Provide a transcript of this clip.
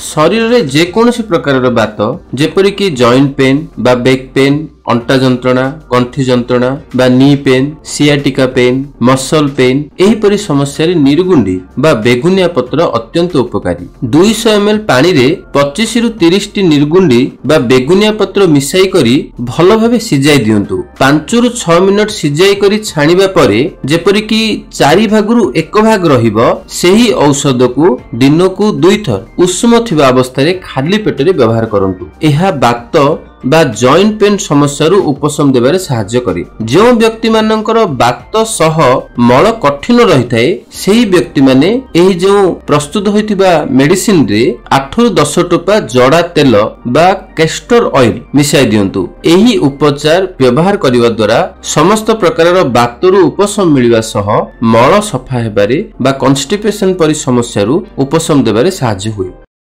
शरीर रे जेकोसी प्रकार बात जेपरिक जॉइंट पेन बा बैक पेन अंटा जंत्रणा गंठी जंत्रणा बा knee pain sciatica pain muscle pain एहीपरि समस्या रे निर्गुंडी बा बेगुनिया पत्र अत्यंत उपकारी 200 ml पानी रे 25 रु 30 टी निर्गुंडी बा बेगुनिया पत्र मिसाई करी भलो भाबे सिजाई दियंतु 5 रु 6 मिनिट सिजाई करी छानिबा परे जेपरिक 4 भागरु 1 भाग रहिबो सेही औषध को दिन को 2 थर उष्म थिबा अवस्था रे खाली पेट रे व्यवहार करंतु एहा बात बा जॉइंट पेन समस्या रु उपशम देबारे सहाय्य करे जो व्यक्ति मानकर बात सह मल कठिन रही थाए सेही व्यक्ति माने एही जो प्रस्तुत होइतिबा मेडिसिन रे 8 रु 10 टोपा जड़ा तेल बा कैस्टर ऑयल मिसाई दियंतु एही उपचार व्यवहार करिवा द्वारा समस्त प्रकार बात रु उपशम मिलिबा सह मल सफा हेबारे बा कॉन्स्टिपेशन परि समस्या रु उपशम देबारे सहाय्य होय।